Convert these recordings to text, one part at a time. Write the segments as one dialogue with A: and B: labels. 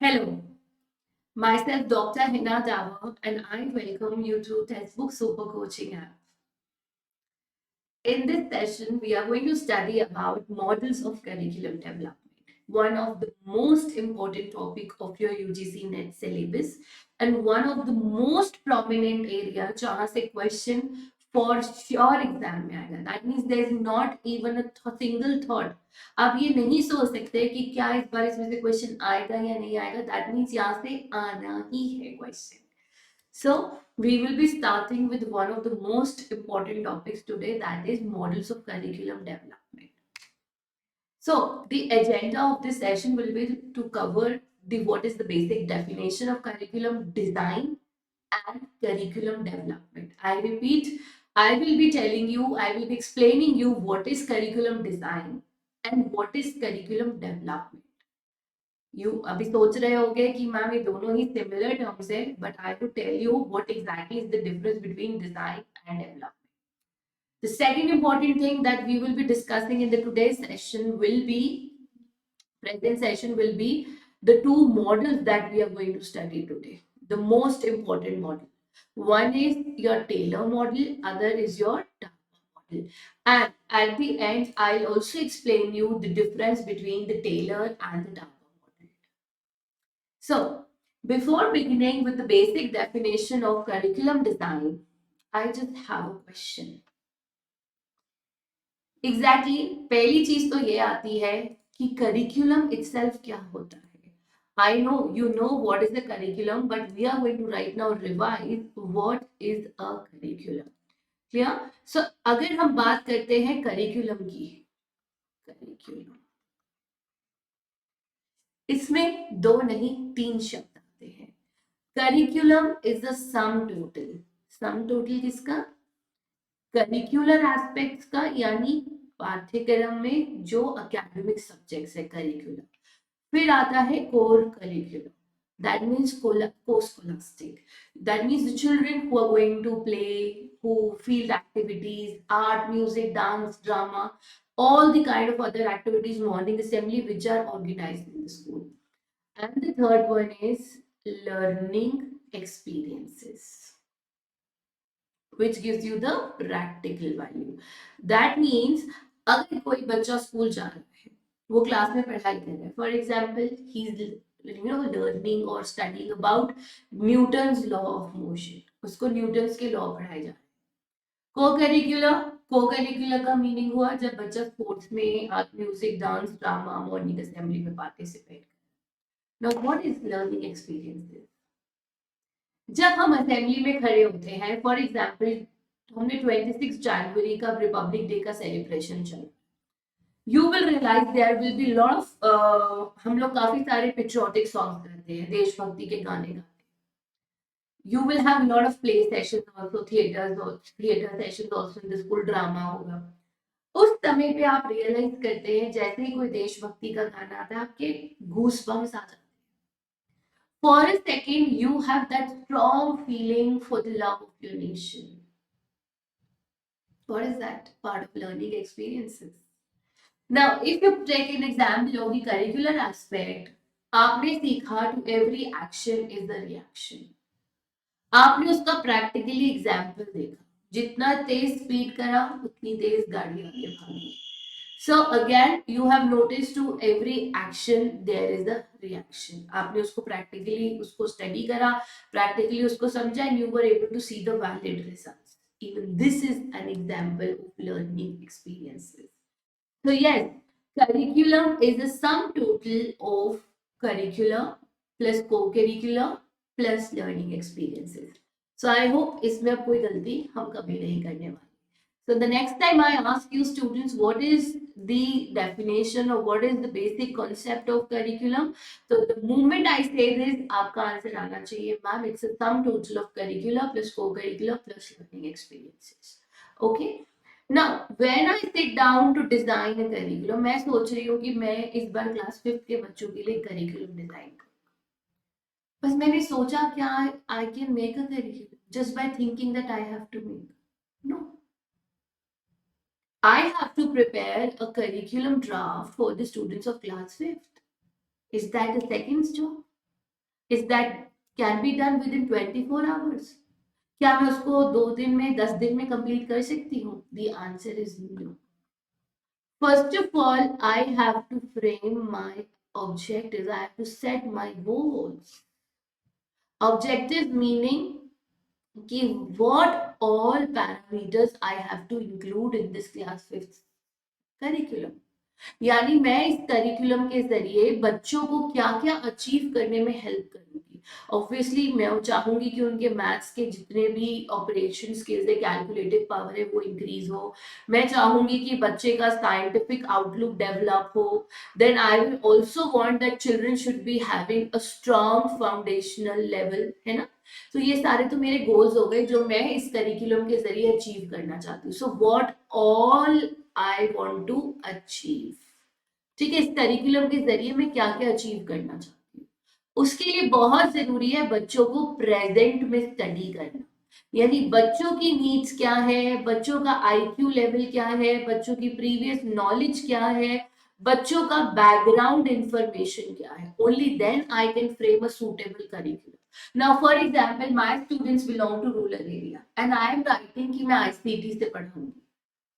A: Hello, myself Dr. Hina Dawa, and I welcome you to Textbook Super Coaching app. In this session, we are going to study about models of curriculum development, one of the most important topic of your UGC NET syllabus, and one of the most prominent area जहाँ से question for sure exam में आएगा. That means there is not even a single thought. आप ये नहीं सोच सकते कि क्या इस बार इसमें से क्वेश्चन आएगा या नहीं आएगा. That means यहाँ से आना ही है question. So, we will be starting with one of the most important topics today, that is models of curriculum development. So, the agenda of this session will be to cover the what is the basic definition of curriculum design and curriculum development. I repeat, I will be telling you, I will be explaining you what is curriculum design and what is curriculum development. You अभी सोच रहे होगे कि ma'am ये दोनों ही similar terms है but I will tell you what exactly is the difference between design and development. The second important thing that we will be discussing in the today's session will be present session will be the two models that we are going to study today. The most important model. One is your Taylor model, other is your Tapa model. And at the end, I'll also explain you the difference between the Taylor and the Tapa model. So, before beginning with the basic definition of curriculum design, I just have a question. Exactly, पहली चीज तो ये आती है कि curriculum itself क्या होता है. I know you know what is the curriculum, but we are going to right now revise what is a curriculum. Clear? So, अगर हम बात करते हैं curriculum की, curriculum, इसमें दो नहीं तीन शब्द आते हैं. Curriculum is the sum total. Sum total किसका? करिकुलर एस्पेक्ट्स का, यानी पाठ्यक्रम में जो एकेडमिक सब्जेक्ट्स है करिकुलम. फिर आता है core curriculum. That means co-scholastic. That means the children who are going to play, who field activities, art, music, dance, drama, all the kind of other activities, morning assembly, which are organized in the school. And the third one is learning experiences, which gives you the practical value. That means अगर कोई बच्चा school जा रहा है, वो class में पढ़ाई कर रहा है, for example he is learning और studying about Newton's law of motion, उसको न्यूटन्स के लॉ पढ़ाए जा रहे हैं. को करिकुलर का मीनिंग हुआ जब बच्चा स्पोर्ट्स में music, dance, drama, morning assembly में participate. Now, what is learning experiences? जब हम असेंबली में खड़े होते हैं, फॉर एग्जाम्पल हमने 26 जनवरी का रिपब्लिक डे का सेलिब्रेशन चल, you will realise there will be lot of, हम लोग काफी सारे पेट्रियोटिक सॉन्ग करते हैं, देशभक्ति के गाने गाते हैं. You will have lot of play sessions also, theatre sessions also in the school, drama होगा. उस समय पे आप रियलाइज करते हैं जैसे ही कोई देशभक्ति का गाना आता है, आपके गूस बम्स आ जाते हैं. For a second, you have that strong feeling for the love of your nation. What is that? Part of learning experiences. Now, if you take an example of the curricular aspect, आपने सीखा to every action is a reaction. आपने उसका practically example देखा, जितना तेज speed करा उतनी तेज गाड़ी आगे भागी. So again, you have noticed to every action there is a reaction. आपने उसको practically उसको study करा, practically उसको समझा, and you were able to see the valid results. Even this is an example of learning experiences. So yes, curriculum is the sum total of curricular plus co-curricular plus learning experiences. So I hope इसमें अब कोई गलती हम कभी नहीं करने वाले. So the next time I ask you students what is the definition or what is the basic concept of curriculum, so the moment I say this, आपका आंसर आना चाहिए ma'am it's a sum total of curricular plus co-curricular plus learning experiences. Okay. Now when I sit down to design a curriculum, मैं सोच रही हूँ कि मैं इस बार क्लास 5th के बच्चों के लिए curriculum डिजाइन करूँ. बस मैंने सोचा क्या I can make a curriculum just by thinking that I have to make. No. I have to prepare a curriculum draft for the students of class 5th. Is that the second's job? Is that can be done with in 24 hours? क्या मैं उसको 2 दिन में 10 दिन में complete कर सकती हूँ? The answer is no. First of all, I have to frame my objectives. I have to set my goals. Objective meaning कि what all parameters I have to include in this class 5th curriculum. यानी मैं इस curriculum के जरिए बच्चों को क्या क्या अचीव करने में हेल्प करूंगी. ऑब्वियसली मैं चाहूंगी कि उनके मैथ्स के जितने भी ऑपरेशन स्किल्स है, कैलकुलेटिव पावर है, वो इंक्रीज हो. मैं चाहूंगी कि बच्चे का साइंटिफिक आउटलुक डेवलप हो. Then I will also want that children should be having a strong foundational level, है ना. तो ये सारे तो मेरे गोल्स हो गए जो मैं इस करिकुलम के जरिए अचीव करना चाहती हूँ. So what all I want to achieve. ठीक है, इस करिकुलम के जरिए मैं क्या क्या अचीव करना चाहती हूँ. उसके लिए बहुत जरूरी है बच्चों को प्रेजेंट में स्टडी करना. यानी बच्चों की नीड्स क्या है, बच्चों का आईक्यू लेवल क्या है, बच्चों की प्रीवियस नॉलेज क्या है, बच्चों का बैकग्राउंड इंफॉर्मेशन क्या है. Only then I can frame a suitable curriculum. Now for example my students belong to rural area and I am writing कि मैं आईसीटी से पढ़ाऊंगी.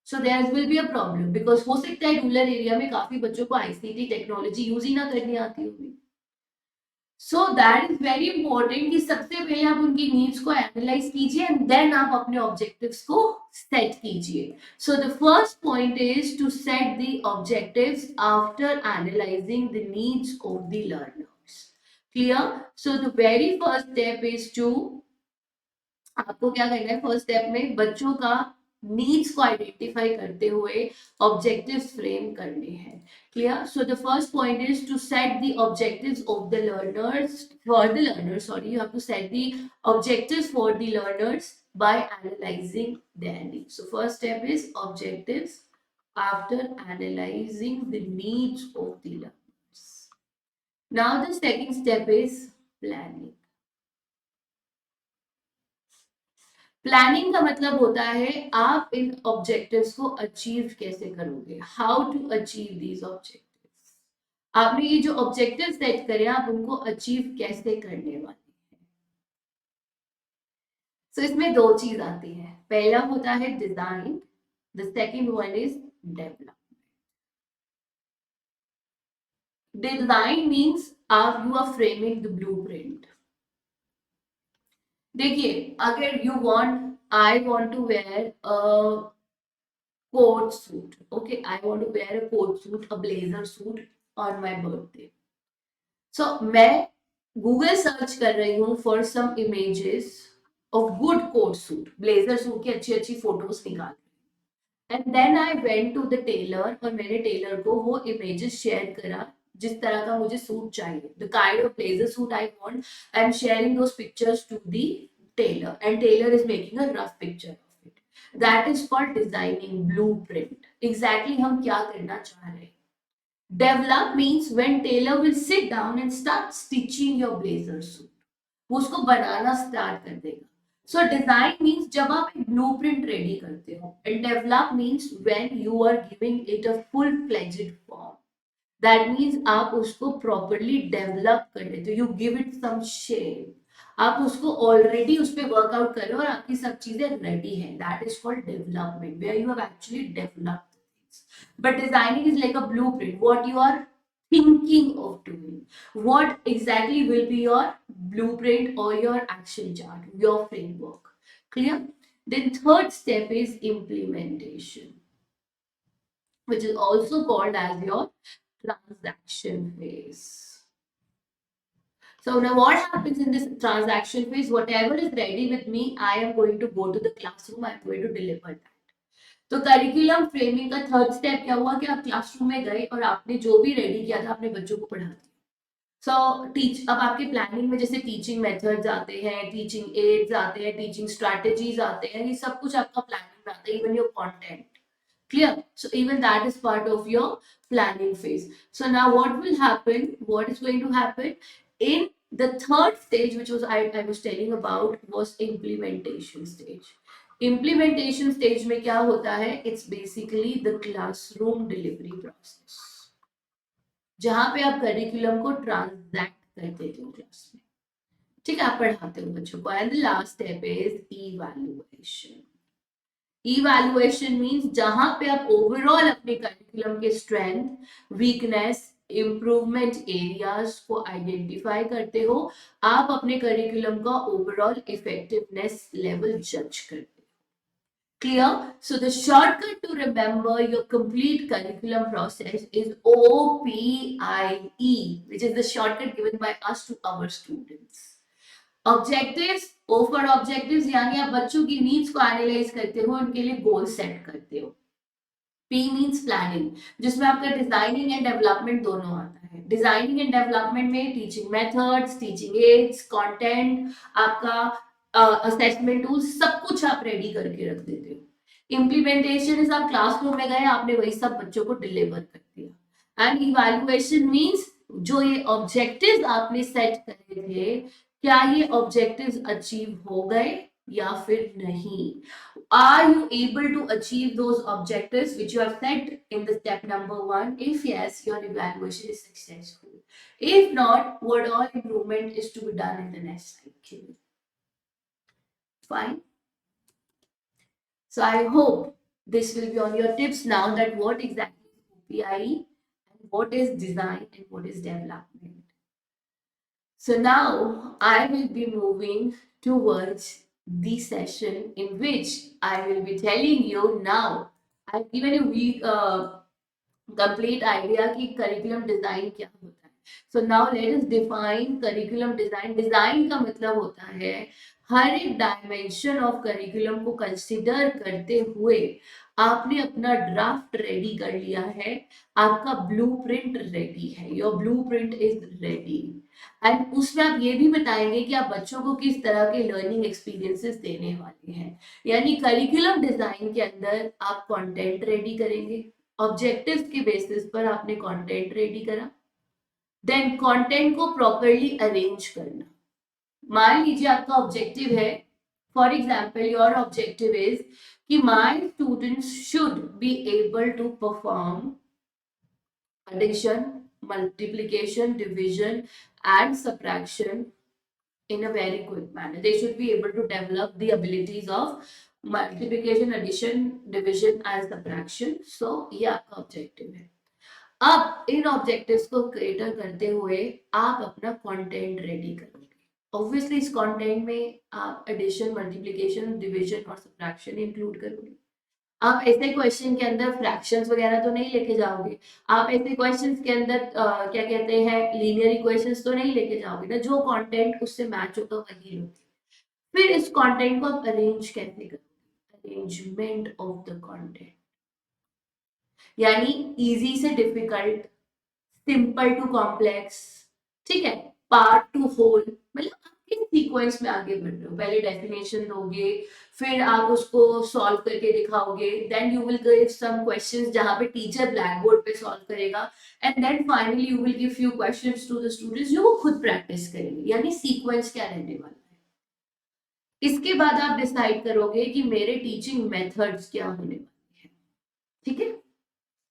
A: So there will be a problem because हो सकता है rural area में काफी बच्चों को आईसीटी टेक्नोलॉजी यूज ही ना करनी आती होगी. So that is very important कि सबसे पहले आप उनकी नीड्स को एनालाइज कीजिए एंड देन आप अपने ऑब्जेक्टिव्स को सेट कीजिए. So the first point is to set the objectives after analysing the needs of the learners. Clear? So the very first step is to, आपको क्या करना है फर्स्ट स्टेप में, बच्चों का नीड्स को आइडेंटिफाई करते हुए ऑब्जेक्टिव्स फ्रेम करने हैं. Clear? So the first point is to set the objectives of the learners for the learners, sorry, you have to set the objectives for the learners by analyzing their needs. So first step is objectives after analyzing the needs of the learners. Now the second step is planning. Planning का मतलब होता है आप इन objectives को achieve कैसे करोगे, how to achieve these objectives. आपने ये जो ऑब्जेक्टिव सेट करे आप उनको अचीव कैसे करने वाले हैं. सो इसमें दो चीज आती है. पहला होता है design, the second one is develop. Design means आप you are framing the blueprint. देखिए, अगर you want, I want to wear a coat suit. Okay, I want to wear a coat suit, a blazer suit on my birthday. So मैं Google search कर रही हूँ for some images of good coat suit, blazer suit की अच्छी अच्छी photos निकाल. And then I went to the tailor और मैंने टेलर को वो images शेयर करा जिस तरह का मुझे सूट चाहिए, the kind of blazer suit I want. I am sharing those pictures to the tailor and tailor is making a rough picture of it. That is called designing, blueprint. Exactly हम क्या करना चाह रहे हैं. Develop means when tailor will sit down and start stitching your blazer suit. वो उसको बनाना start कर देगा. So design means जब आप एक blueprint ready करते हो, and develop means when you are giving it a full-fledged form. That means आप उसको properly develop कर लेते हो, you give it some shape. आप उसको already उस पे workout कर रहे हो और आपकी सब चीजें ready हैं. That is called development, where you have actually developed things. But designing is like a blueprint, what you are thinking of doing. What exactly will be your blueprint or your action chart, your framework. Clear? Then third step is implementation, which is also called as your transaction phase. So now what happens in this transaction phase? Whatever is ready with me, I am going to go to the classroom, I am going to deliver that. तो curriculum framing का third step क्या हुआ कि आप classroom में गए और आपने जो भी रेडी किया था अपने बच्चों को पढ़ा दिया. सो टीच, अब आपके प्लानिंग में जैसे टीचिंग मेथड्स आते हैं, टीचिंग एड्स आते हैं, टीचिंग स्ट्रैटेजीज आते हैं, ये सब कुछ आपका प्लानिंग में आता है, even your content. Clear? So even that is part of your planning phase. So now what will happen? What is going to happen? In the third stage, which was I was telling about, was implementation stage. Implementation stage में क्या होता है? It's basically the classroom delivery process. जहां पे आप curriculum को transact कर देते हो क्लास में. ठीक है, आप पढ़ाते हो बच्चों को। And the last step is evaluation. Evaluation means जहां पे आप ओवरऑल अपने करिकुलम के स्ट्रेंथ, वीकनेस, इम्प्रूवमेंट एरियाज को आइडेंटिफाई करते हो, आप अपने करिकुलम का ओवरऑल इफेक्टिवनेस लेवल जज करते हो। Clear? So the shortcut to remember your complete curriculum process is OPIE, which is the shortcut given by us to our students. Objectives, O for objectives यानी आप बच्चों की नीड्स को analyse करते हो, उनके लिए गोल सेट करते हो। पी मीन्स प्लानिंग, जिसमें आपका डिजाइनिंग एंड डेवलपमेंट दोनों आता है। डिजाइनिंग एंड डेवलपमेंट में teaching methods, teaching ads, content, आपका असेसमेंट टूल्स, सब कुछ आप रेडी करके रख देते हो। इम्प्लीमेंटेशन इज आप क्लासरूम में गए, आपने वही सब बच्चों को डिलीवर कर दिया। एंड इवैल्यूएशन मीन्स जो ये ऑब्जेक्टिव्स आपने सेट करे थे, क्या ये ऑब्जेक्टिव्स अचीव हो गए या फिर नहीं? Are you able to achieve those objectives which you have set in the step number 1? If yes, your evaluation is successful. If not, what all improvement is to be done in the next cycle? Fine. So I hope this will be on your tips now, that what exactly is OPIE and what is design and what is development. So now I will be moving towards the session in which I will be telling you now. I've given a week complete idea कि curriculum design क्या होता है. So now let us define curriculum design. Design का मतलब होता है हर एक dimension of curriculum को कंसिडर करते हुए आपने अपना ड्राफ्ट रेडी कर लिया है, आपका ब्लूप्रिंट रेडी है, your blueprint is ready. And उसमें आप ये भी बताएंगे कि आप बच्चों को किस तरह के लर्निंग एक्सपीरियंसेस देने वाले हैं। यानी करिकुलम डिजाइन के अंदर आप कंटेंट रेडी करेंगे, ऑब्जेक्टिव्स के बेसिस पर आपने कंटेंट रेडी करा, देन कंटेंट को प्रॉपरली अरेंज करना। मान लीजिए आपका ऑब्जेक्टिव है, for example your objective is कि my students should be able to perform addition, multiplication, division, and subtraction in a very quick manner. They should be able to develop the abilities of multiplication, addition, division, and subtraction. So, ये आपका objective है। अब इन objectives को creator करते हुए आप अपना content ready करोगे। ऑब्वियसली इस कंटेंट में आप एडिशन, मल्टीप्लिकेशन, डिवीजन और सब्ट्रैक्शन इंक्लूड करोगे। आप ऐसे क्वेश्चन के अंदर फ्रैक्शंस वगैरह तो नहीं लेके जाओगे, आप ऐसे क्वेश्चंस के अंदर क्या कहते हैं लीनियर इक्वेशंस तो नहीं लेके जाओगे ना, जो कंटेंट उससे मैच होगा वही लोगे। फिर इस कंटेंट को आप अरेंज कैसे करोगे? अरेंजमेंट ऑफ द कंटेंट, यानी इजी से डिफिकल्ट, सिंपल टू कॉम्प्लेक्स, ठीक है, पार्ट टू होल, मतलब आप किस सीक्वेंस में आगे बढ़ रहे हो। पहले डेफिनेशन दोगे, फिर आप उसको सॉल्व करके दिखाओगे, then you will give some questions जहां पे टीचर ब्लैक बोर्ड पे सॉल्व करेगा, and then finally you will give few questions to the students जो वो खुद प्रैक्टिस करेंगे। यानी सीक्वेंस क्या रहने वाला है। इसके बाद आप डिसाइड करोगे कि मेरे टीचिंग मेथड्स क्या होने वाले हैं, ठीक है,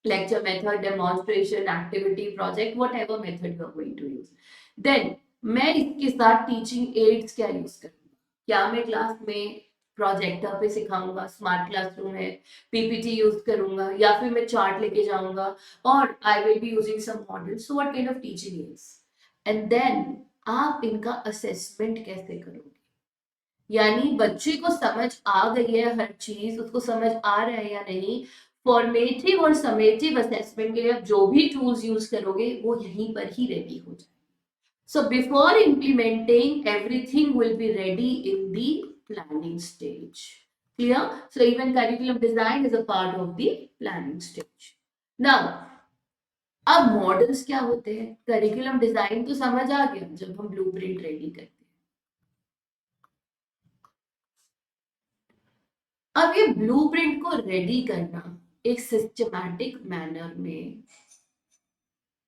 A: lecture method, demonstration, activity, project, whatever method you are going to use. Then मैं इसके साथ टीचिंग एड्स क्या यूज करूंगा? क्या मैं क्लास में प्रोजेक्टर पे सिखाऊंगा, स्मार्ट क्लासरूम है, पीपीटी यूज करूंगा, या फिर मैं चार्ट लेके जाऊंगा, और I will be using some models. So what kind of teaching aids, and then आप इनका असेसमेंट कैसे करोगे? यानी बच्चे को समझ आ गई है हर चीज, उसको समझ आ रहा है या नहीं। फॉर्मेटिव और समेटिव असेसमेंट के लिए आप जो भी टूल्स यूज करोगे वो यहीं पर ही रेडी हो जाए। So before implementing everything will be ready in the planning stage. Clear? So even curriculum design is a part of the planning stage. Now अब मॉडल्स क्या होते हैं? करिकुलम डिजाइन तो समझ आ गया जब हम ब्लूप्रिंट रेडी करते हैं। अब ये ब्लूप्रिंट को रेडी करना एक सिस्टमैटिक मैनर में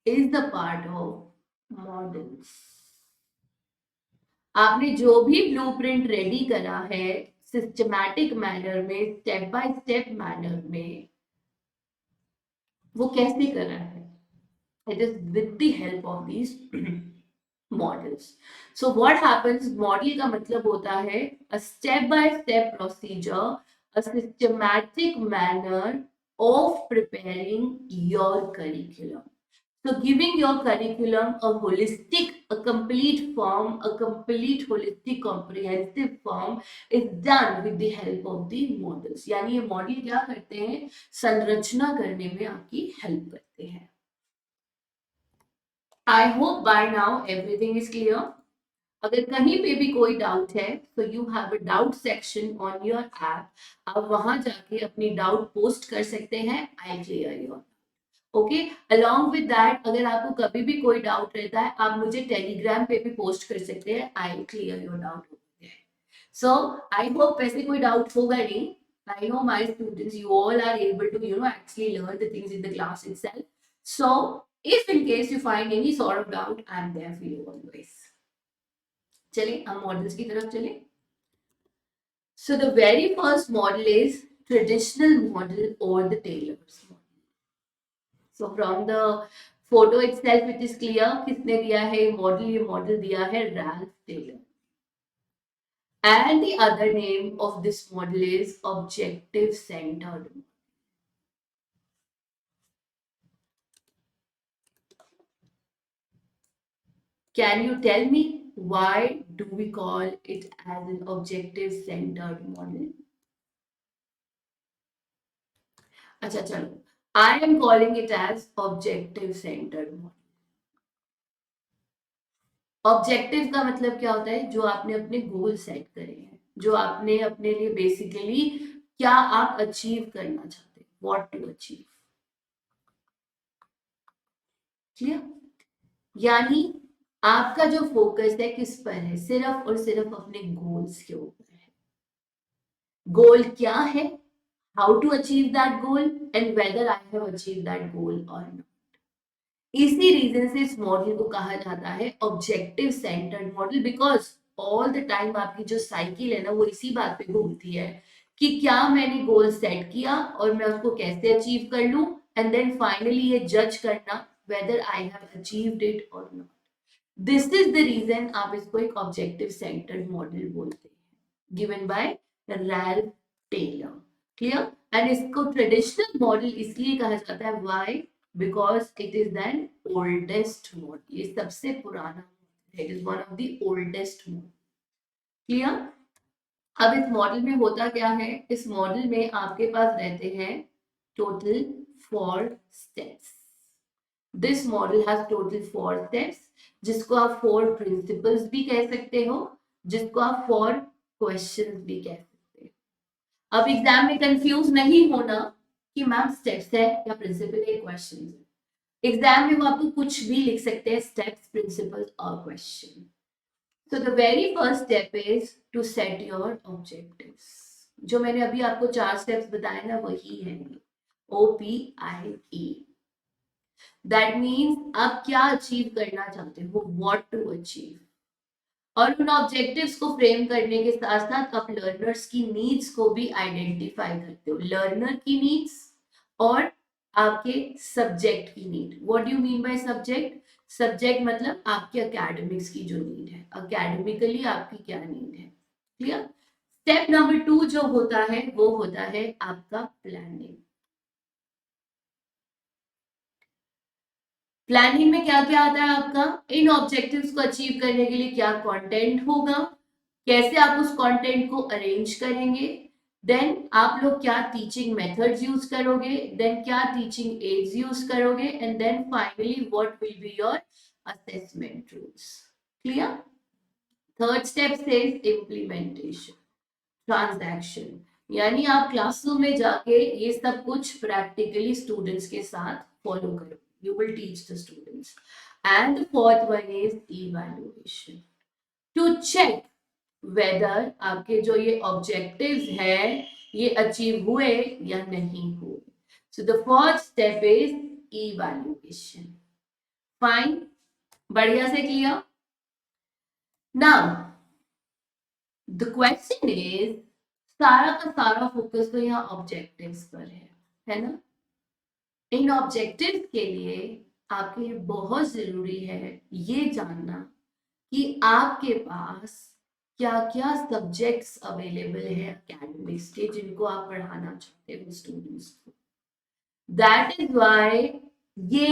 A: is the part of models. आपने जो भी ब्लूप्रिंट रेडी करा है सिस्टमैटिक मैनर में, स्टेप बाय स्टेप मैनर में, वो कैसे करा है? It is with the help of these models. So what happens, model का मतलब होता है a step by step procedure, a systematic manner of preparing your curriculum. So giving your curriculum a holistic, a complete form, a complete holistic comprehensive form is done with the help of the models. यानी ये model क्या करते हैं, संरचना करने में आपकी help करते हैं. I hope by now everything is clear. अगर कहीं पे भी कोई डाउट है तो you have a doubt section on your app, आप वहां जाके अपनी डाउट पोस्ट कर सकते हैं. I clear your. Okay, along with that अगर आपको कभी भी कोई डाउट रहता है आप मुझे टेलीग्राम पे भी पोस्ट कर सकते हैं. I clear your doubt. So I hope वैसे कोई डाउट होगा नहीं. I know my students, you all are able to, actually learn the things in the class itself. So, if in case you find any sort of doubt, I'm there for you always. चले हम models की तरफ चले. So the very first model is traditional model or the Taylor's model. So from the photo itself it is clear किसने दिया है model, ये model दिया है Ralph Tyler. And the other name of this model is objective centered. Can you tell me why do we call it as an objective centered model? अच्छा चलो, I am calling it as objective centered model. Objective का मतलब क्या होता है, जो आपने अपने गोल सेट करे हैं, जो आपने अपने लिए बेसिकली क्या आप अचीव करना चाहते हैं, व्हाट टू अचीव. क्लियर? यानी आपका जो फोकस है किस पर है, सिर्फ और सिर्फ अपने गोल्स के ऊपर है. गोल क्या है, how to achieve that goal and whether I have achieve that goal or not. इसी रीजन से इस मॉडल को कहा जाता है objective centred model, because all the time आपकी जो साइकिल है ना वो इसी बात पे घूमती है कि क्या मैंने गोल सेट किया और मैं उसको कैसे अचीव कर लूं, एंड देन फाइनली ये जज करना whether I have achieved it और not. This is the reason आप इसको एक ऑब्जेक्टिव सेंटर्ड मॉडल बोलते हैं, given by Ralph Tyler. Clear? And इसको ट्रेडिशनल मॉडल इसलिए कहा जाता है, why, because it is the oldest model. ये सबसे पुराना, it is one of the oldest model. Clear? अब इस मॉडल में होता क्या है, इस मॉडल में आपके पास रहते हैं total 4 steps. This model has total 4 steps, जिसको आप 4 प्रिंसिपल्स भी कह सकते हो, जिसको आप 4 क्वेश्चंस भी कह सकते हो. अब एग्जाम में कंफ्यूज नहीं होना कि मैम स्टेप्स है या प्रिंसिपल है, क्वेश्चन है. एग्जाम में वो आपको कुछ भी लिख सकते हैं, स्टेप्स, प्रिंसिपल्स और question. So the very first step is to set your objectives. जो मैंने अभी आपको 4 स्टेप्स बताए ना वही है OPIE. दैट मीन्स आप क्या अचीव करना चाहते हो, व्हाट टू अचीव. और उन ऑब्जेक्टिव्स को फ्रेम करने के साथ साथ आप लर्नर्स की नीड्स को भी आइडेंटिफाई करते हो, लर्नर की नीड्स और आपके सब्जेक्ट की need. What do you mean by subject? Subject मतलब आपके एकेडमिक्स की जो नीड है, एकेडमिकली आपकी क्या नीड है. क्लियर? स्टेप नंबर 2 जो होता है वो होता है आपका प्लानिंग. प्लानिंग में क्या क्या आता है आपका, इन ऑब्जेक्टिव्स को अचीव करने के लिए क्या कंटेंट होगा, कैसे आप उस कंटेंट को अरेंज करेंगे, देन आप लोग क्या टीचिंग मेथड्स यूज करोगे, देन क्या टीचिंग एड्स यूज करोगे, and then finally what will be your assessment rules. Clear? Third step से इम्प्लीमेंटेशन, ट्रांजैक्शन. यानी आप क्लासरूम में जाके ये सब कुछ प्रैक्टिकली स्टूडेंट्स के साथ फॉलो करो. You will teach the students. And the fourth one is evaluation. To check whether आपके जो ये objectives हैं ये अचीव हुए या नहीं हुए. So the fourth step is evaluation. Fine? बढ़िया से clear? Now, the question is, सारा का सारा फोकस तो यहाँ ऑब्जेक्टिव्स पर है ना. इन ऑब्जेक्टिव्स के लिए आपके लिए बहुत जरूरी है ये जानना कि आपके पास क्या क्या सब्जेक्ट्स अवेलेबल है एकेडमिक्स के जिनको आप पढ़ाना चाहते हो स्टूडेंट्स को। दैट इज वाई ये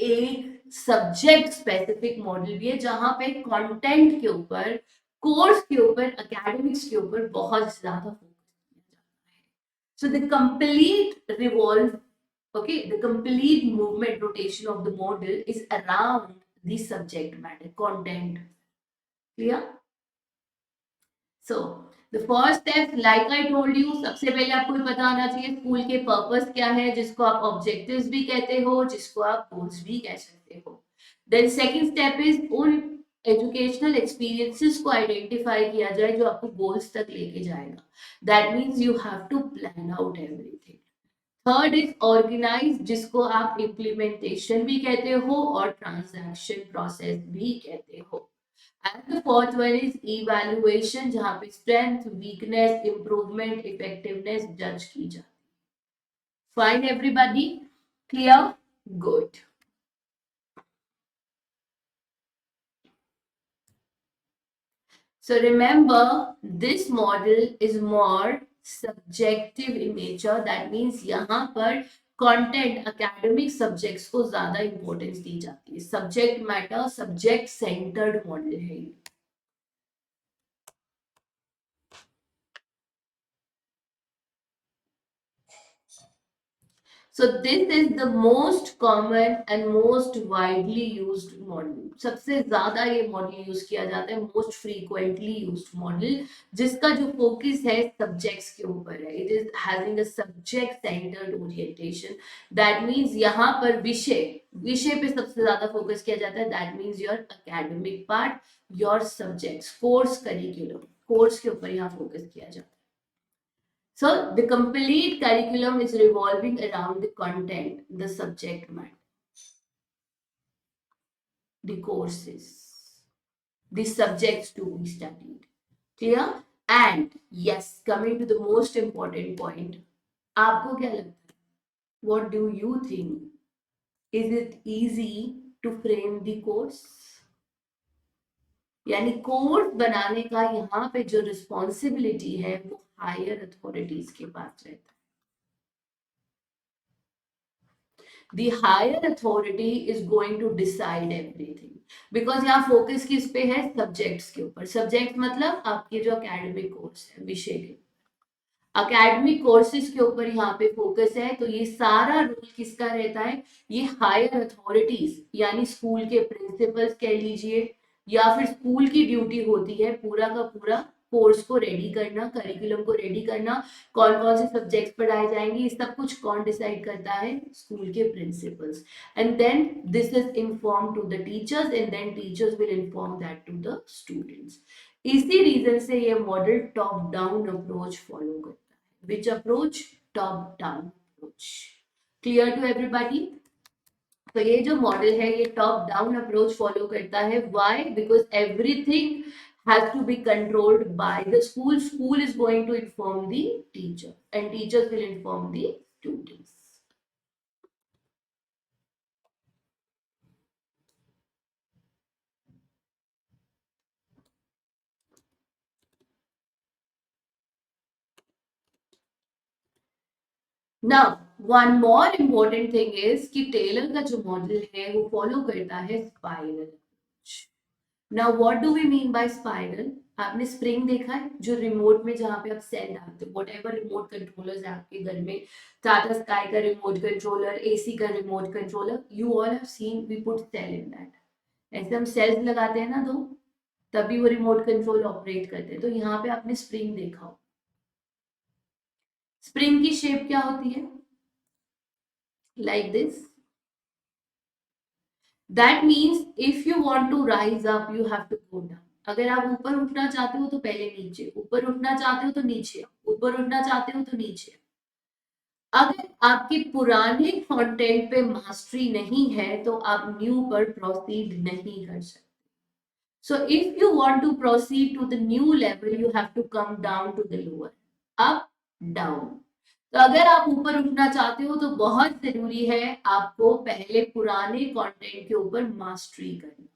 A: एक सब्जेक्ट स्पेसिफिक मॉडल भी है जहां पे कंटेंट के ऊपर, कोर्स के ऊपर, एकेडमिक्स के ऊपर बहुत ज्यादा फोकस किया जाता है। So the complete revolve, okay, the complete movement rotation of the model is around the subject matter content. Clear? So the first step, like I told you, सबसे पहले आपको ये पता होना चाहिए स्कूल के पर्पस क्या है, जिसको आप ऑब्जेक्टिव्स भी कहते हो, जिसको आप गोल्स भी कह सकते हो। देन सेकंड स्टेप इज उन एजुकेशनल एक्सपीरियंसेस को आइडेंटिफाई किया जाए जो आपको गोल्स तक लेके जाएगा। That means you have to plan out everything. Third is organise, जिसको आप इम्प्लीमेंटेशन भी कहते हो और ट्रांजैक्शन प्रोसेस भी कहते हो। And the fourth one is evaluation, जहां पे स्ट्रेंथ, वीकनेस, इंप्रूवमेंट, इफेक्टिवनेस जज की जाती है। Fine everybody? Clear? Good. So remember, this model is more subjective in nature. That means यहाँ पर कंटेंट, एकेडमिक सब्जेक्ट्स को ज्यादा इंपॉर्टेंस दी जाती है। Subject matter, subject centred model है। So this is the most common and most widely used model. सबसे ज्यादा ये मॉडल यूज किया जाता है, मोस्ट फ्रीक्वेंटली यूज्ड मॉडल, जिसका जो फोकस है सब्जेक्ट्स के ऊपर है। It is having a subject centred orientation. That means यहाँ पर विषय विषय पे सबसे ज्यादा फोकस किया जाता है। That means your academic part, your subjects, course curriculum, course के ऊपर यहाँ फोकस किया जाता है। So the complete curriculum is revolving around the content, the subject matter, the courses, the subjects to be studied. Clear? And yes, coming to the most important point, आपको क्या लगता है? What do you think? Is it easy to frame the course? यानी course बनाने का यहाँ पे जो रिस्पॉन्सिबिलिटी है वो हायर अथॉरिटीज के पास रहता है। The higher authority is going to decide everything, because यहाँ फोकस किस पे है? सब्जेक्ट्स के ऊपर। सब्जेक्ट मतलब आपके जो एकेडमिक कोर्स है, विषय के एकेडमिक कोर्सेज के ऊपर यहाँ पे फोकस है। तो ये सारा रूल किसका रहता है? ये हायर अथॉरिटीज यानी स्कूल के प्रिंसिपल्स कह लीजिए, या फिर स्कूल की ड्यूटी होती है पूरा का पूरा कोर्स को रेडी करना, करिकुलम को रेडी करना, कौन कौन से सब्जेक्ट्स पढ़ाए जाएंगे, ये सब कुछ कौन डिसाइड करता है? स्कूल के principals. And then this is inform to the teachers and then teachers will inform that to the students. इसी रीजन से ये model top down approach follow करता है। Which approach? Top down approach. Clear to everybody? तो ये जो model है ये टॉप डाउन अप्रोच फॉलो करता है। Why? Because everything has to be controlled by the school. School is going to inform the teacher and teachers will inform the students. Now one more important thing is कि Tyler का जो model है वो follow करता है spiral approach. Now what do we mean by spiral? आपने spring देखा है जो रिमोट में जहां पे आप सेल डालते हो, वट एवर रिमोट कंट्रोलर्स है आपके घर में, टाटा स्काई का रिमोट कंट्रोलर, एसी का remote controller, you all have seen we put cell in that. ऐसे हम सेल्स लगाते हैं ना दो, तभी वो रिमोट कंट्रोल ऑपरेट करते हैं। तो यहाँ पे आपने स्प्रिंग देखा हो, स्प्रिंग की शेप क्या होती है? Like this. That means if you want to rise up you have to go down. अगर आप ऊपर उठना चाहते हो तो पहले नीचे, ऊपर उठना चाहते हो तो नीचे, ऊपर उठना चाहते हो तो नीचे। अगर आपके पुराने कंटेंट पे मास्टरी नहीं है तो आप न्यू पर प्रोसीड नहीं कर सकते। So if you want to proceed to the new level, you have to come down to the lower, up, down. तो अगर आप ऊपर उठना चाहते हो तो बहुत जरूरी है आपको पहले पुराने कंटेंट के ऊपर मास्टरी करना।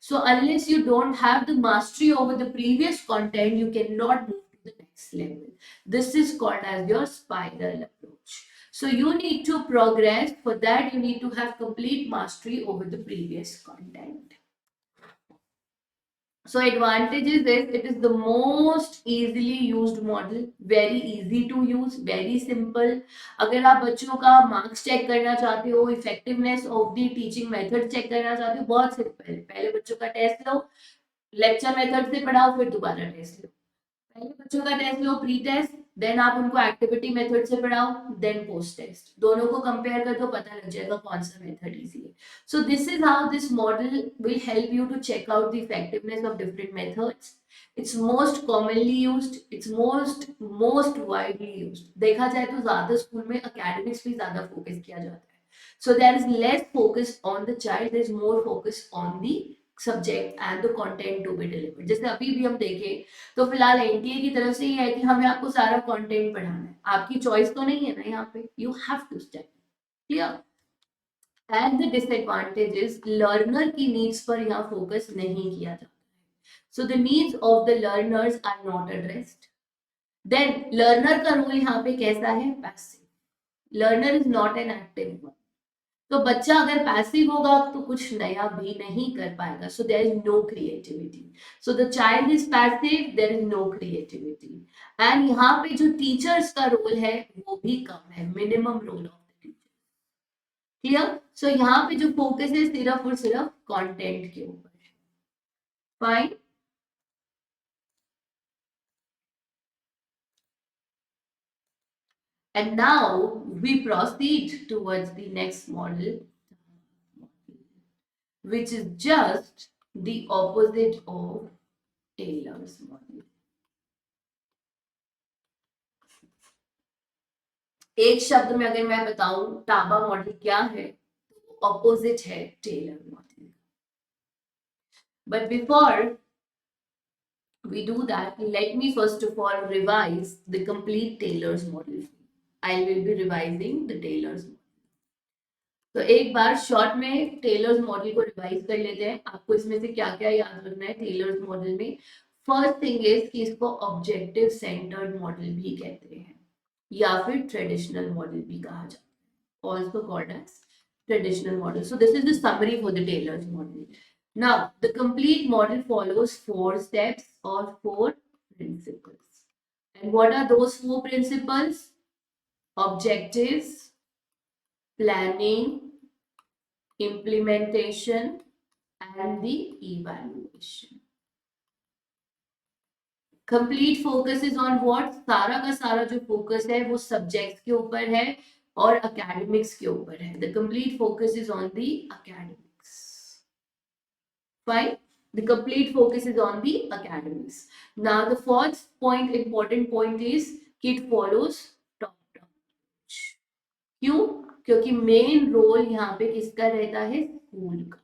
A: So unless you don't have the mastery over the previous content, you cannot move to the next level. This is called as your spiral approach. So you need to progress. For that, you need to have complete mastery over the previous content. So advantages is it is the most easily used model, very easy to use, very simple. अगर आप बच्चों का marks check करना चाहते हो, effectiveness of the teaching method check करना चाहते हो, बहुत सिंपल है. पहले बच्चों का टेस्ट लो, लेक्चर मेथड से पढ़ाओ, फिर दोबारा टेस्ट लो. पहले बच्चों का टेस्ट लो, प्री टेस्ट, देन आप उनको एक्टिविटी मेथड से पढ़ाओ, देन पोस्ट टेस्ट. दोनों को कंपेयर कर दो, पता लग जाएगा कौन सा मेथड इजी है. So this is how this model will help you to check out the effectiveness of different methods. It's most commonly used, it's most widely used. देखा जाए तो ज्यादा स्कूल में एकेडमिक्स पे ज्यादा फोकस किया जाता है. So there is less focus on the child, there is more focus on the subject and the content to be delivered. जैसे अभी भी हम देखें तो फिलहाल एनटीए की तरफ से ये है कि हमें आपको सारा कंटेंट पढ़ाना है. आपकी चॉइस तो नहीं है ना यहाँ पे, you have to study. Clear. And the disadvantage is learner की नीड्स पर यहाँ फोकस नहीं किया जाता है. So the needs of the learners are not addressed. Then learner का रोल यहाँ पे कैसा है? Passive. Learner is not an active one. तो बच्चा अगर पैसिव होगा तो कुछ नया भी नहीं कर पाएगा. So there is no creativity. So the child is passive, there is no creativity. And यहाँ पे जो टीचर्स का रोल है वो भी कम है, minimum role of the teacher. Clear. So यहाँ पे जो फोकस है सिर्फ और सिर्फ कंटेंट के ऊपर है. Fine. And now we proceed towards the next model, which is just the opposite of Taylor's model. एक शब्द में अगर मैं बताऊं टाबा मॉडल क्या है, तो ऑपोजिट है Tyler model. But before we do that, let me first of all revise the complete Taylor's model. I will be revising the Taylor's model. तो एक बार शॉर्ट में टेलर्स मॉडल को रिवाइज कर लेते हैं. आपको इसमें से क्या क्या याद रखना है टेलर्स मॉडल में. फर्स्ट थिंग इज कि इसको ऑब्जेक्टिव सेंटर्ड मॉडल भी कहते हैं या फिर ट्रेडिशनल मॉडल भी कहा जाता है, also called as traditional model. So this is the summary for the tailors model. Now the complete model follows 4 steps और 4 principles. And what are those 4 principles? Objectives, planning, implementation and the evaluation. Complete focus is on what? सारा का सारा जो focus है वो subjects के ऊपर है और academics के ऊपर है. The complete focus is on the academics. Fine. The complete focus is on the academics. Now the fourth point, important point is it follows क्यों? क्योंकि मेन रोल यहाँ पे किसका रहता है? स्कूल का,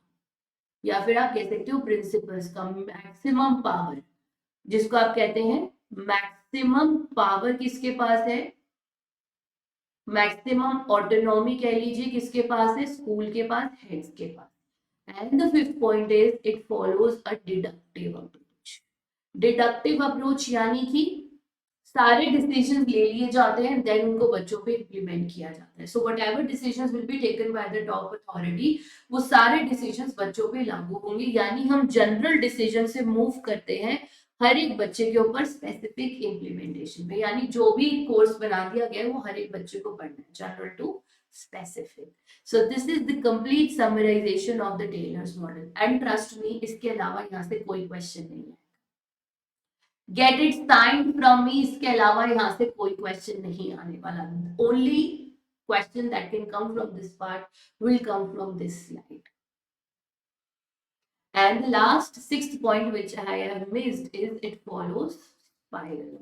A: या फिर आप कह सकते हो प्रिंसिपल्स का. मैक्सिमम पावर जिसको आप कहते हैं, मैक्सिमम पावर किसके पास है? मैक्सिमम ऑटोनॉमी कह लीजिए किसके पास है? स्कूल के पास, हेड्स के पास. And the fifth point is it follows a deductive approach. Deductive approach यानी कि सारे डिसीजंस ले लिए जाते हैं, देन उनको बच्चों पे इम्प्लीमेंट किया जाता है. So whatever decisions will be taken by the top authority, वो सारे डिसीजंस बच्चों पे लागू होंगे. यानी हम जनरल डिसीजन से मूव करते हैं हर एक बच्चे के ऊपर स्पेसिफिक इम्प्लीमेंटेशन पे. यानी जो भी कोर्स बना दिया गया है वो हर एक बच्चे को पढ़ना है, general to specific. So this is the complete summarization of the tailors model. And trust me, इसके अलावा यहाँ से कोई क्वेश्चन नहीं है. Get it signed from me, इसके अलावा यहाँ से कोई क्वेश्चन नहीं आने वाला. Only question that can come from this part will come from this slide. And the last sixth point which I have missed is it follows spiral.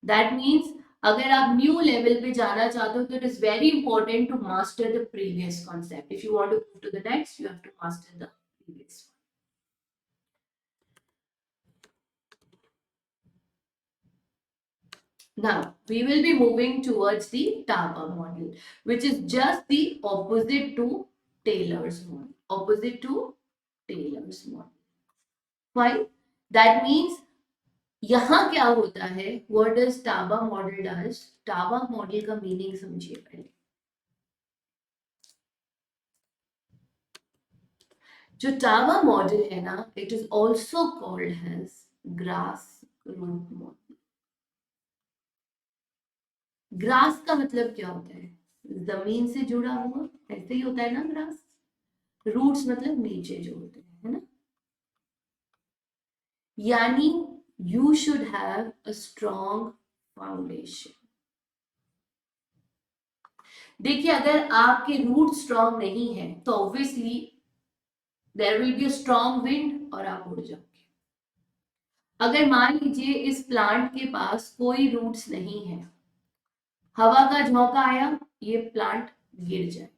A: That means अगर आप न्यू लेवल पे जाना चाहते हो तो it is very important to master the previous concept. If you want to move to the next, you have to master the previous. Now, we will be moving towards the Taba model, which is just the opposite to Taylor's model. Opposite to Taylor's model. Fine. That means यहां क्या होता है, what does Taba model does. Taba model का meaning समझिए पहले. जो Taba model है ना, it is also called as grass root model. Grass का मतलब क्या होता है, जमीन से जुड़ा हुआ, ऐसे ही होता है ना ग्रास. रूट्स मतलब नीचे जो होते हैं, है ना. यानी you should have a strong foundation. देखिए, अगर आपके रूट स्ट्रॉन्ग नहीं है तो obviously there will be a strong wind और आप उड़ जाओगे. अगर मान लीजिए इस प्लांट के पास कोई रूट्स नहीं है, हवा का झोंका आया, ये प्लांट गिर जाए.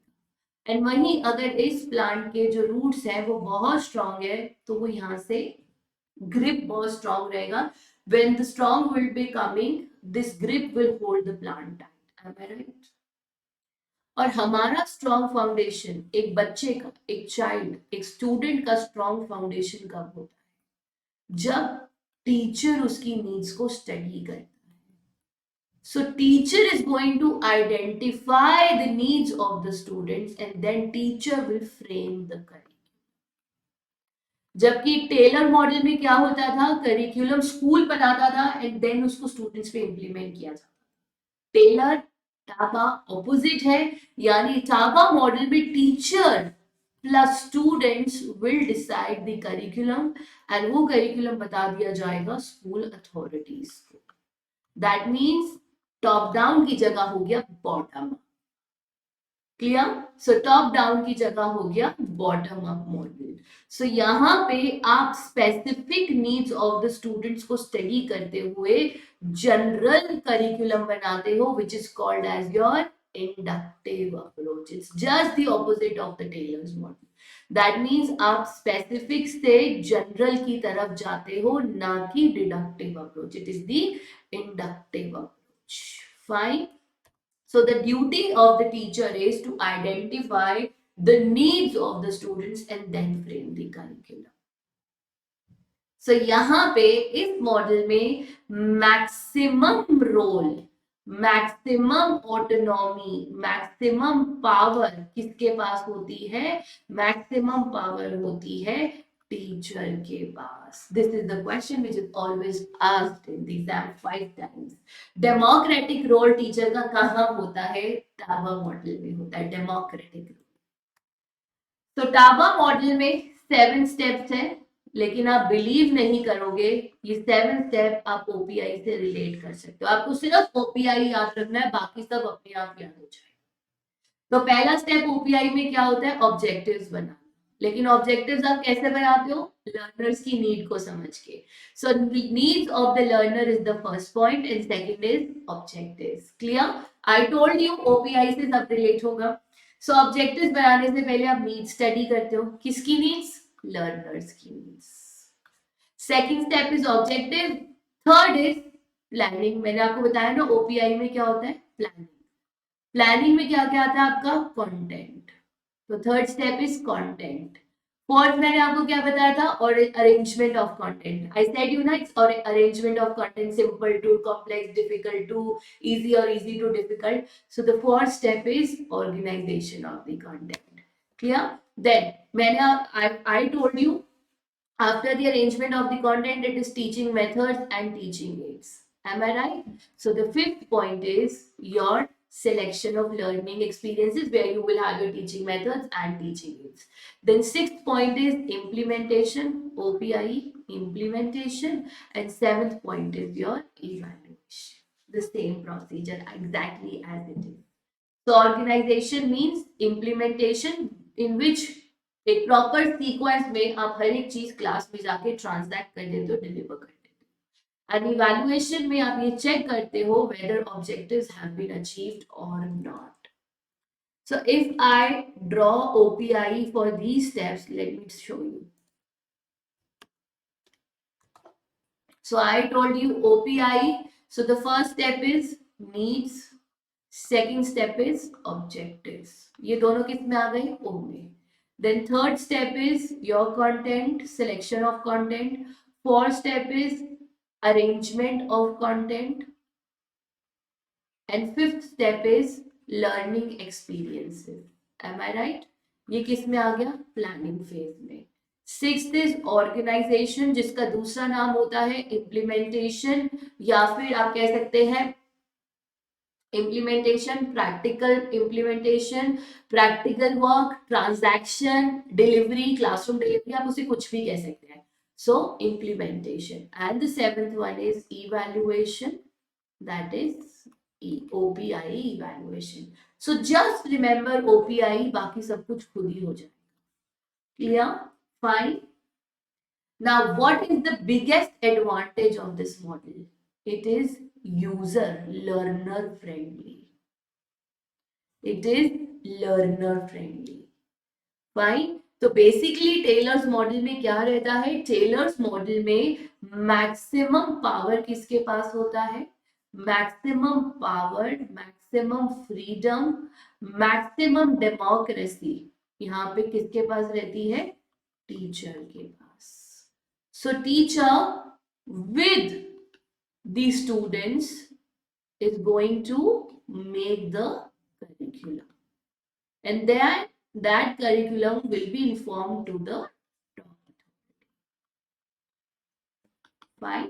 A: एंड वहीं अगर इस प्लांट के जो रूट्स हैं वो बहुत स्ट्रांग है, तो वो यहाँ से ग्रिप बहुत स्ट्रांग रहेगा. when the strong will be coming, this grip will hold the plant tight. Am I right? और हमारा स्ट्रॉन्ग फाउंडेशन, एक बच्चे का, एक चाइल्ड, एक स्टूडेंट का स्ट्रॉन्ग फाउंडेशन कब होता है, जब टीचर उसकी नीड्स को स्टडी करता है. So teacher is going to identify the needs of the students and then teacher will frame the curriculum. जबकि टेलर मॉडल में क्या होता था, करिकुलम स्कूल बनाता था एंड देन उसको स्टूडेंट्स पे इंप्लीमेंट किया जाता था. टेलर टाबा ऑपोजिट है. यानी टाबा मॉडल में teacher plus students will decide the curriculum and वो करिकुलम बता दिया जाएगा स्कूल अथॉरिटीज को. दैट मीन्स टॉप डाउन की जगह हो गया bottom up. Clear. So top down की जगह हो गया बॉटम अप मॉडल. सो यहाँ पे आप specific needs of the students को स्टडी करते हुए जनरल करिकुलम बनाते हो, which is called as your inductive approach. It's just the opposite of the tailors model. That means आप स्पेसिफिक से जनरल की तरफ जाते हो, ना कि deductive approach. It is the inductive approach. Fine. So the duty of the teacher is to identify the needs of the students and then frame the curriculum. So यहाँ पे इस मॉडल में maximum role, maximum autonomy, maximum power किसके पास होती है, maximum power होती है टीचर के पास. This is the question which is always asked in the exam 5 times. Democratic role teacher का कहाँ होता है, टाबा मॉडल में होता है डेमोक्रेटिक रोल. तो टाबा मॉडल में 7 स्टेप्स है, लेकिन आप बिलीव नहीं करोगे, ये 7 स्टेप आप ओपीआई से रिलेट कर सकते हो. आपको सिर्फ ओपीआई याद रखना है, बाकी सब अपने आप याद हो जाए. तो पहला स्टेप ओपीआई में क्या होता है, ऑब्जेक्टिव्स बनाना. लेकिन ऑब्जेक्टिव्स आप कैसे बनाते हो, लर्नर्स की नीड को समझ के. So needs of the learner is the first point and second is objectives. Clear. I told you OPI से सब रिलेट होगा. सो ऑब्जेक्टिव्स बनाने से पहले आप नीड्स स्टडी करते हो. किसकी नीड्स, लर्नर्स की needs. Second step is objective. Third is planning. मैंने आपको बताया ना ओपीआई में क्या होता है, प्लानिंग. प्लानिंग में क्या क्या आता है आपका, कंटेंट. तो third step is content. Fourth मैंने आपको क्या बताया था, और arrangement of content. I said you ना, इट्स और arrangement of content, simple to complex, difficult to easy और easy to difficult. So the fourth step is organisation of the content. Clear. Then मैंने I told you after the arrangement of the content, it is teaching methods and teaching aids. Am I right? So the fifth point is your selection of learning experiences, where you will have your teaching methods and teaching aids. Then sixth point is implementation, OPI implementation, and seventh point is your evaluation. The same procedure exactly as it is. So organization means implementation, in which एक proper sequence में आप हर एक चीज class में जाके translate कर देते हो, डिलीवर कर देते हो. एंड इवैल्यूएशन में आप ये चेक करते हो whether objectives have been achieved और not. So if I draw OPI for these steps, let me show you. So I told you OPI. So the first step is needs, second step is objectives. ये दोनों किस में आ गए, ओ में. Then third step is your content, selection of content. Fourth step is arrangement of content. And fifth step is learning experiences. Am I right? ये किस में आ गया? प्लानिंग फेज में. सिक्स्थ इज ऑर्गेनाइजेशन, जिसका दूसरा नाम होता है इम्प्लीमेंटेशन, या फिर आप कह सकते हैं implementation, practical implementation, practical work, transaction, delivery, classroom delivery, आप उसे कुछ भी कह सकते हैं. सो implementation. And the seventh one is evaluation, that is OPI evaluation. So just remember OPI, बाकी सब कुछ खुद ही हो जाएगा. Clear? Fine. Now what is the biggest advantage of this model? It is user learner friendly. It is learner friendly. Fine. तो basically Taylor's model में क्या रहता है? टेलर्स मॉडल में मैक्सिमम पावर किसके पास होता है? Maximum power, maximum freedom, maximum democracy यहाँ पे किसके पास रहती है? टीचर के पास. So teacher with the students is going to make the curriculum, and that curriculum will be informed to the top authority. Fine.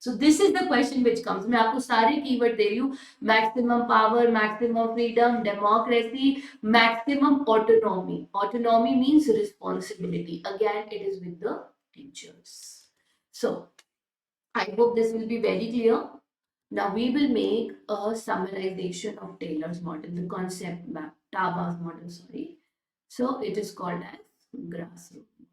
A: So this is the question which comes. मैं आपको सारे कीवर्ड दे रही हूँ. Maximum power, maximum freedom, democracy, maximum autonomy. Autonomy means responsibility. Again, it is with the teachers. So I hope this will be very clear. Now we will make a summarization of Taylor's model, the concept map, Taba's model, sorry. So it is called as grassroots.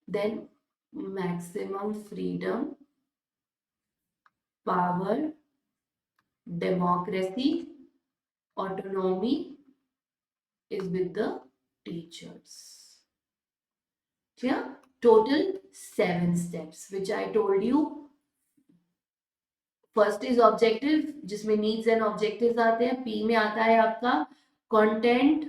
A: Then maximum freedom, power, democracy, autonomy is with the teachers. Clear? Total 7 steps, which I told you. First is objective, जिसमें needs and objectives आते हैं. P में आता है आपका content,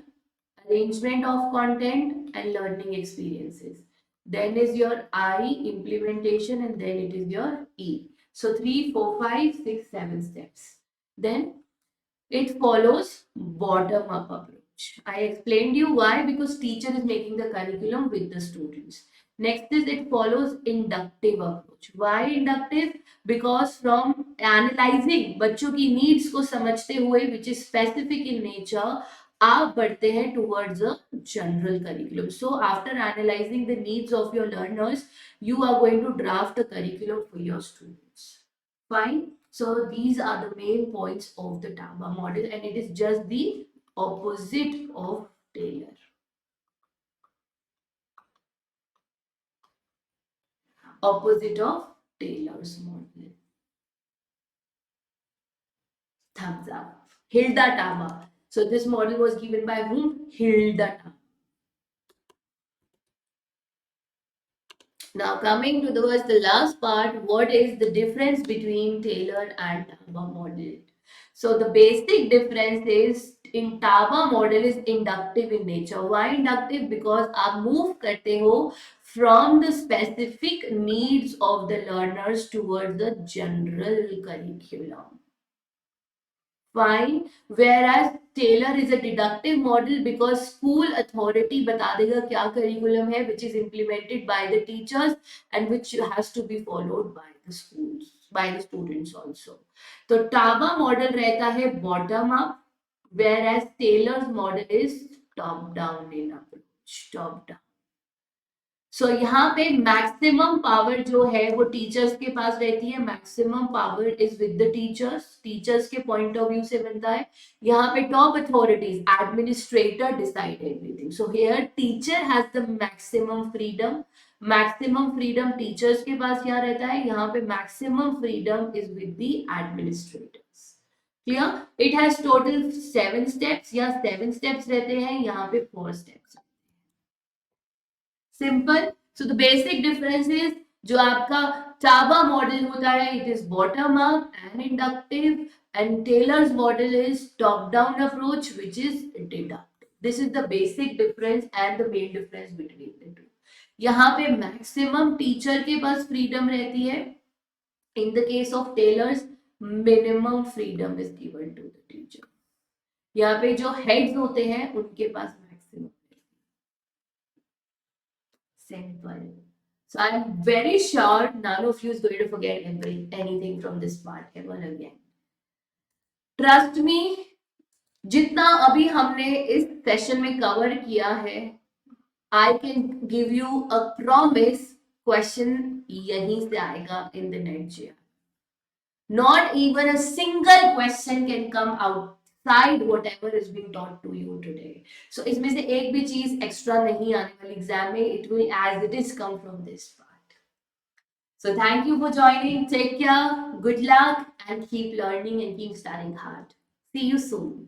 A: arrangement of content and learning experiences. Then is your I, implementation, and then it is your E. So 3, 4, 5, 6, 7 steps. Then it follows bottom up approach. I explained you why, because teacher is making the curriculum with the students. Next is it follows inductive approach. Why inductive? Because from analyzing बच्चों की needs को समझते हुए, which is specific in nature, आप बढ़ते हैं towards a general curriculum. So after analyzing the needs of your learners, you are going to draft a curriculum for your students. Fine. So these are the main points of the Taba model, and it is just the opposite of Taylor. Opposite of Taylor's model. Thumbs up. Hilda Taba. So this model was given by whom? Hilda Taba. Now coming towards the last part, what is the difference between Taylor and Taba model? So the basic difference is in Taba model is inductive in nature. Why inductive? Because आप move करते हो from the specific needs of the learners towards the general curriculum. Fine. Whereas Taylor is a deductive model because school authority बता देगा क्या curriculum है, which is implemented by the teachers and which has to be followed by the schools, by the students also. तो Taba model रहता है bottom up, whereas Taylor's model is top down in approach, top down. सो यहाँ पे maximum power जो है वो teachers के पास रहती है. Maximum power is with the teachers. Teachers के पॉइंट ऑफ व्यू से बनता है. यहाँ पे top authorities, administrator decide everything. So here teacher has the maximum freedom. Maximum freedom teachers के पास यहाँ रहता है. यहाँ पे maximum freedom is with the administrators. Clear? It has total 7 steps. या 7 स्टेप्स रहते हैं, यहाँ पे 4 steps. Simple. So the basic difference is, जो आपका टाबा मॉडल होता है, it is bottom up and inductive, and Taylor's model is top down approach, which is deductive. This is the basic difference and the main difference between the two. यहाँ पे maximum teacher के पास freedom रहती है. In the case of Taylor's minimum freedom is given to the teacher. यहाँ पे जो heads होते हैं उनके पास maximum. Simple. So I'm very sure none of you is going to forget anything from this part ever again. Trust me, जितना अभी हमने इस सेशन में कवर किया है, I can give you a promise question यहीं से आएगा in the next year. Not even a single question can come outside whatever is being taught to you today. So इसमें से एक भी चीज एक्स्ट्रा नहीं आने वाली एग्जाम में. It will as it is come from this part. So thank you for joining. Take care. Good luck and keep learning and keep studying hard. See you soon.